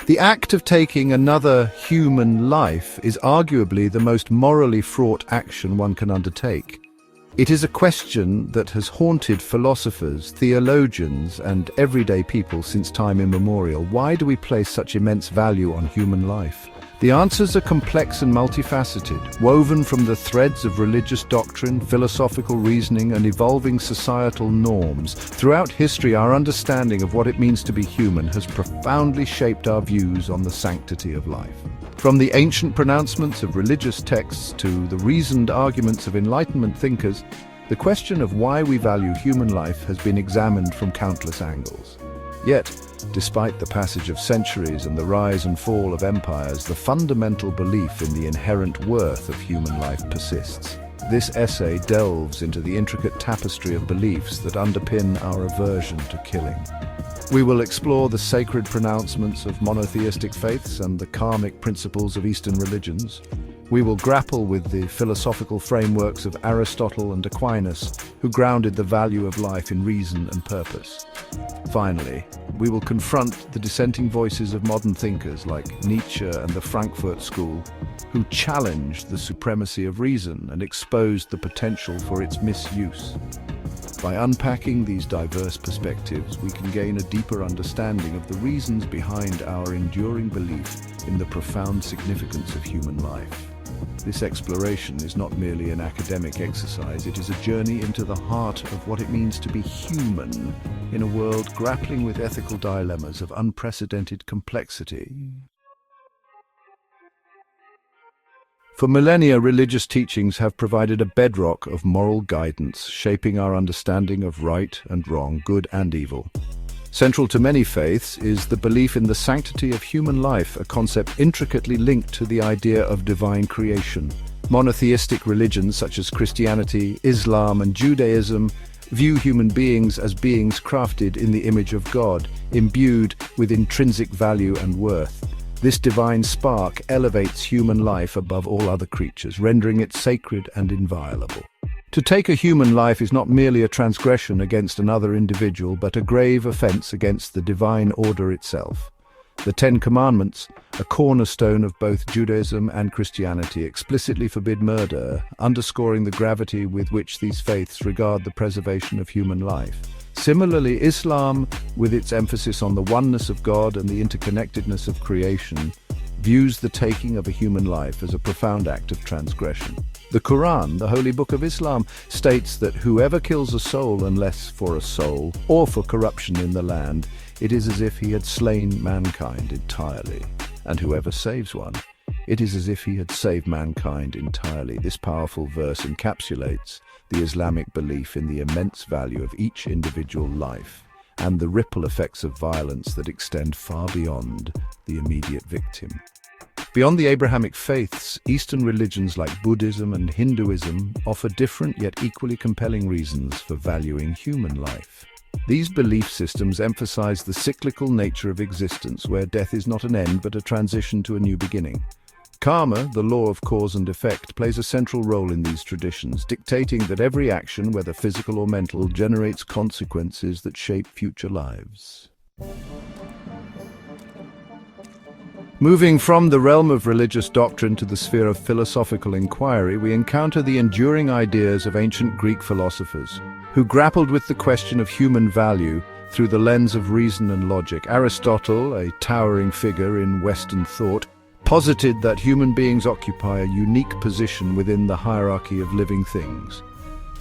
The act of taking another human life is arguably the most morally fraught action one can undertake. It is a question that has haunted philosophers, theologians, and everyday people since time immemorial. Why do we place such immense value on human life? The answers are complex and multifaceted, woven from the threads of religious doctrine, philosophical reasoning, and evolving societal norms. Throughout history, our understanding of what it means to be human has profoundly shaped our views on the sanctity of life. From the ancient pronouncements of religious texts to the reasoned arguments of Enlightenment thinkers, the question of why we value human life has been examined from countless angles. Yet, despite the passage of centuries and the rise and fall of empires, the fundamental belief in the inherent worth of human life persists. This essay delves into the intricate tapestry of beliefs that underpin our aversion to killing. We will explore the sacred pronouncements of monotheistic faiths and the karmic principles of Eastern religions. We will grapple with the philosophical frameworks of Aristotle and Aquinas, who grounded the value of life in reason and purpose. Finally, we will confront the dissenting voices of modern thinkers like Nietzsche and the Frankfurt school, who challenged the supremacy of reason and exposed the potential for its misuse. By unpacking these diverse perspectives, we can gain a deeper understanding of the reasons behind our enduring belief in the profound significance of human life. This exploration is not merely an academic exercise, it is a journey into the heart of what it means to be human in a world grappling with ethical dilemmas of unprecedented complexity. For millennia, religious teachings have provided a bedrock of moral guidance, shaping our understanding of right and wrong, good and evil. Central to many faiths is the belief in the sanctity of human life, a concept intricately linked to the idea of divine creation. Monotheistic religions such as Christianity, Islam, and Judaism view human beings as beings crafted in the image of God, imbued with intrinsic value and worth. This divine spark elevates human life above all other creatures, rendering it sacred and inviolable. To take a human life is not merely a transgression against another individual, but a grave offense against the divine order itself. The Ten Commandments, a cornerstone of both Judaism and Christianity, explicitly forbid murder, underscoring the gravity with which these faiths regard the preservation of human life. Similarly, Islam, with its emphasis on the oneness of God and the interconnectedness of creation, views the taking of a human life as a profound act of transgression. The Quran, the holy book of Islam, states that whoever kills a soul unless for a soul or for corruption in the land, it is as if he had slain mankind entirely. And whoever saves one, it is as if he had saved mankind entirely. This powerful verse encapsulates the Islamic belief in the immense value of each individual life and the ripple effects of violence that extend far beyond the immediate victim. Beyond the Abrahamic faiths, Eastern religions like Buddhism and Hinduism offer different yet equally compelling reasons for valuing human life. These belief systems emphasize the cyclical nature of existence, where death is not an end but a transition to a new beginning. Karma, the law of cause and effect, plays a central role in these traditions, dictating that every action, whether physical or mental, generates consequences that shape future lives. Moving from the realm of religious doctrine to the sphere of philosophical inquiry, we encounter the enduring ideas of ancient Greek philosophers, who grappled with the question of human value through the lens of reason and logic. Aristotle, a towering figure in Western thought, posited that human beings occupy a unique position within the hierarchy of living things.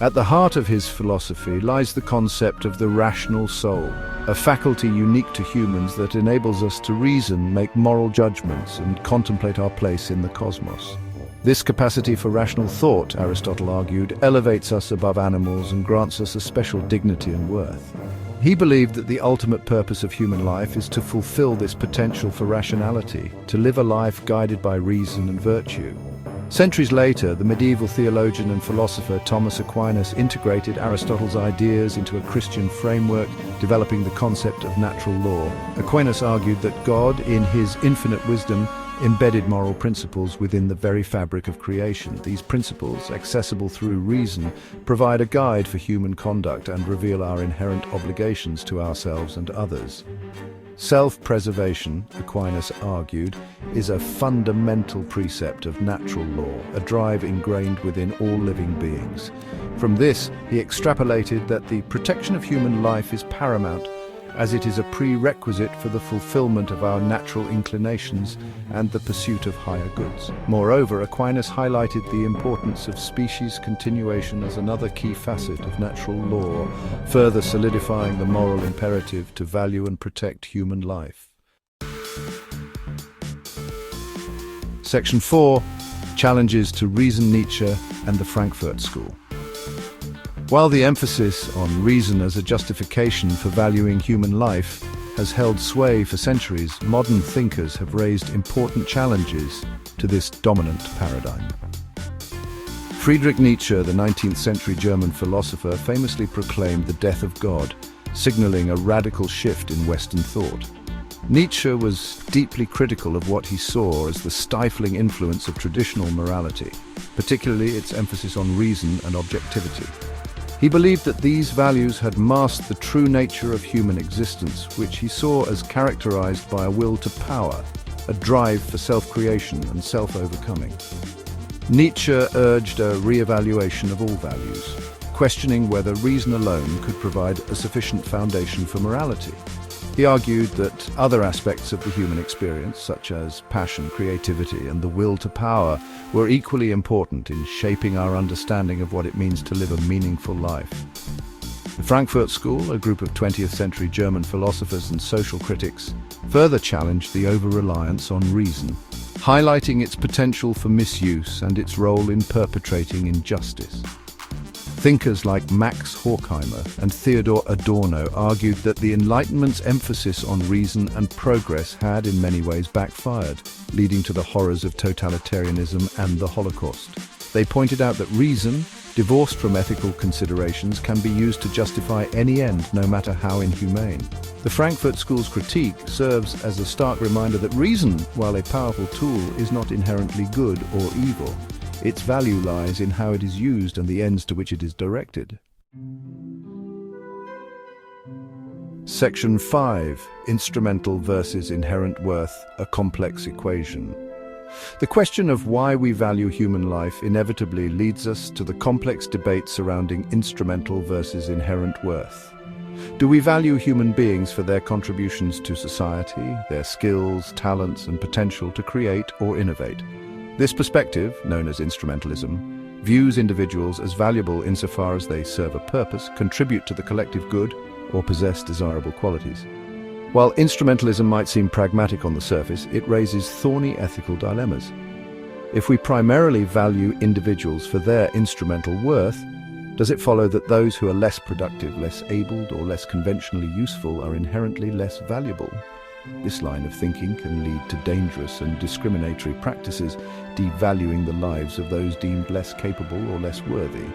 At the heart of his philosophy lies the concept of the rational soul, a faculty unique to humans that enables us to reason, make moral judgments, and contemplate our place in the cosmos. This capacity for rational thought, Aristotle argued, elevates us above animals and grants us a special dignity and worth. He believed that the ultimate purpose of human life is to fulfill this potential for rationality, to live a life guided by reason and virtue. Centuries later, the medieval theologian and philosopher Thomas Aquinas integrated Aristotle's ideas into a Christian framework, developing the concept of natural law. Aquinas argued that God, in his infinite wisdom, embedded moral principles within the very fabric of creation. These principles, accessible through reason, provide a guide for human conduct and reveal our inherent obligations to ourselves and others. Self-preservation, Aquinas argued, is a fundamental precept of natural law, a drive ingrained within all living beings. From this, he extrapolated that the protection of human life is paramount, as it is a prerequisite for the fulfillment of our natural inclinations and the pursuit of higher goods. Moreover, Aquinas highlighted the importance of species continuation as another key facet of natural law, further solidifying the moral imperative to value and protect human life. Section 4. Challenges to reason, Nietzsche and the Frankfurt School. While the emphasis on reason as a justification for valuing human life has held sway for centuries, modern thinkers have raised important challenges to this dominant paradigm. Friedrich Nietzsche, the 19th century German philosopher, famously proclaimed the death of God, signaling a radical shift in Western thought. Nietzsche was deeply critical of what he saw as the stifling influence of traditional morality, particularly its emphasis on reason and objectivity. He believed that these values had masked the true nature of human existence, which he saw as characterized by a will to power, a drive for self-creation and self-overcoming. Nietzsche urged a re-evaluation of all values, questioning whether reason alone could provide a sufficient foundation for morality. He argued that other aspects of the human experience, such as passion, creativity, and the will to power, were equally important in shaping our understanding of what it means to live a meaningful life. The Frankfurt School, a group of 20th century German philosophers and social critics, further challenged the over-reliance on reason, highlighting its potential for misuse and its role in perpetrating injustice. Thinkers like Max Horkheimer and Theodor Adorno argued that the Enlightenment's emphasis on reason and progress had in many ways backfired, leading to the horrors of totalitarianism and the Holocaust. They pointed out that reason, divorced from ethical considerations, can be used to justify any end, no matter how inhumane. The Frankfurt School's critique serves as a stark reminder that reason, while a powerful tool, is not inherently good or evil. Its value lies in how it is used and the ends to which it is directed. Section 5. Instrumental versus inherent worth, a complex equation. The question of why we value human life inevitably leads us to the complex debate surrounding instrumental versus inherent worth. Do we value human beings for their contributions to society, their skills, talents, and potential to create or innovate? This perspective, known as instrumentalism, views individuals as valuable insofar as they serve a purpose, contribute to the collective good, or possess desirable qualities. While instrumentalism might seem pragmatic on the surface, it raises thorny ethical dilemmas. If we primarily value individuals for their instrumental worth, does it follow that those who are less productive, less abled, or less conventionally useful are inherently less valuable? This line of thinking can lead to dangerous and discriminatory practices, devaluing the lives of those deemed less capable or less worthy.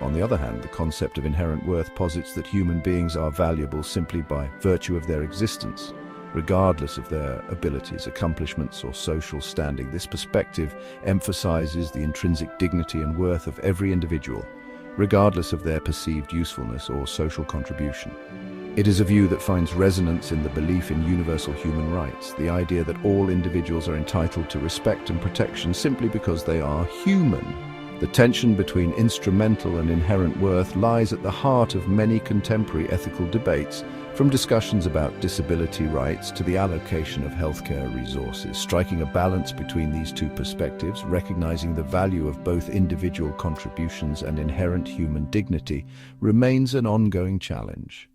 On the other hand, the concept of inherent worth posits that human beings are valuable simply by virtue of their existence, regardless of their abilities, accomplishments, or social standing. This perspective emphasizes the intrinsic dignity and worth of every individual, regardless of their perceived usefulness or social contribution. It is a view that finds resonance in the belief in universal human rights, the idea that all individuals are entitled to respect and protection simply because they are human. The tension between instrumental and inherent worth lies at the heart of many contemporary ethical debates, from discussions about disability rights to the allocation of healthcare resources. Striking a balance between these two perspectives, recognizing the value of both individual contributions and inherent human dignity, remains an ongoing challenge.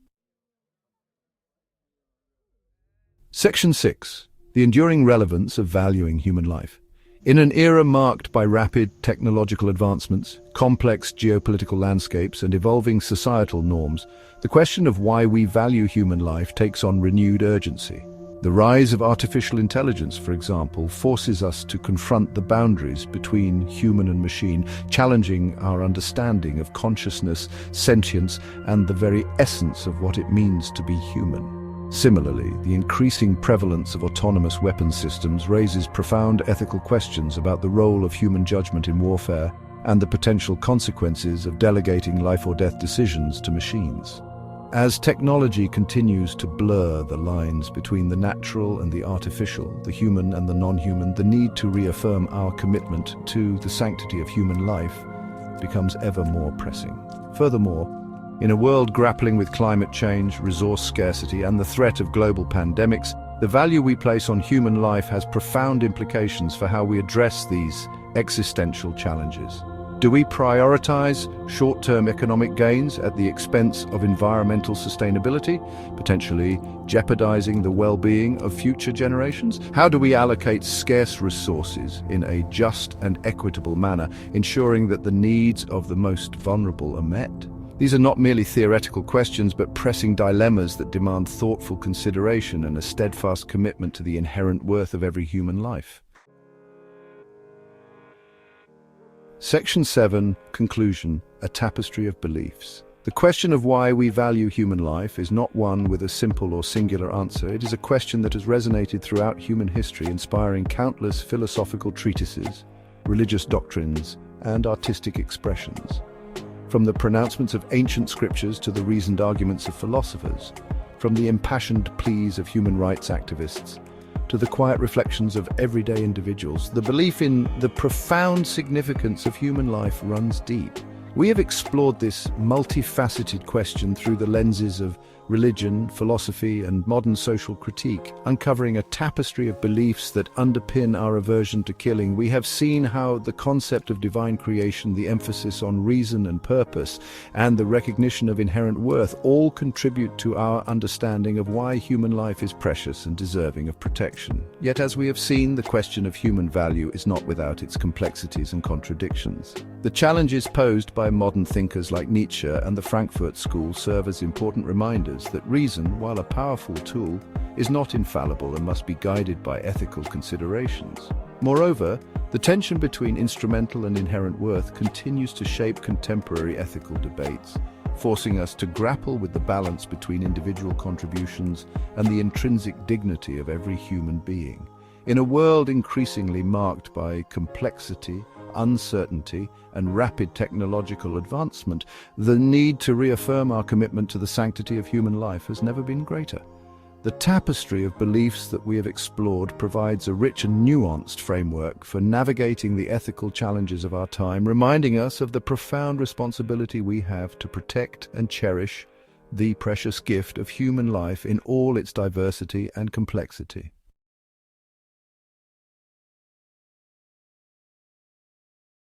Section 6. The enduring relevance of valuing human life. In an era marked by rapid technological advancements, complex geopolitical landscapes, and evolving societal norms, the question of why we value human life takes on renewed urgency. The rise of artificial intelligence, for example, forces us to confront the boundaries between human and machine, challenging our understanding of consciousness, sentience, and the very essence of what it means to be human. Similarly, the increasing prevalence of autonomous weapons systems raises profound ethical questions about the role of human judgment in warfare and the potential consequences of delegating life or death decisions to machines. As technology continues to blur the lines between the natural and the artificial, the human and the non-human, the need to reaffirm our commitment to the sanctity of human life becomes ever more pressing. Furthermore, in a world grappling with climate change, resource scarcity, and the threat of global pandemics, the value we place on human life has profound implications for how we address these existential challenges. Do we prioritize short-term economic gains at the expense of environmental sustainability, potentially jeopardizing the well-being of future generations? How do we allocate scarce resources in a just and equitable manner, ensuring that the needs of the most vulnerable are met? These are not merely theoretical questions, but pressing dilemmas that demand thoughtful consideration and a steadfast commitment to the inherent worth of every human life. Section 7, Conclusion, a Tapestry of Beliefs. The question of why we value human life is not one with a simple or singular answer. It is a question that has resonated throughout human history, inspiring countless philosophical treatises, religious doctrines, and artistic expressions. From the pronouncements of ancient scriptures to the reasoned arguments of philosophers, from the impassioned pleas of human rights activists to the quiet reflections of everyday individuals, the belief in the profound significance of human life runs deep. We have explored this multifaceted question through the lenses of religion, philosophy, and modern social critique, uncovering a tapestry of beliefs that underpin our aversion to killing. We have seen how the concept of divine creation, the emphasis on reason and purpose, and the recognition of inherent worth all contribute to our understanding of why human life is precious and deserving of protection. Yet, as we have seen, the question of human value is not without its complexities and contradictions. The challenges posed by modern thinkers like Nietzsche and the Frankfurt school serve as important reminders that reason, while a powerful tool, is not infallible and must be guided by ethical considerations. Moreover, the tension between instrumental and inherent worth continues to shape contemporary ethical debates, forcing us to grapple with the balance between individual contributions and the intrinsic dignity of every human being. In a world increasingly marked by complexity, uncertainty, and rapid technological advancement, the need to reaffirm our commitment to the sanctity of human life has never been greater. The tapestry of beliefs that we have explored provides a rich and nuanced framework for navigating the ethical challenges of our time, reminding us of the profound responsibility we have to protect and cherish the precious gift of human life in all its diversity and complexity.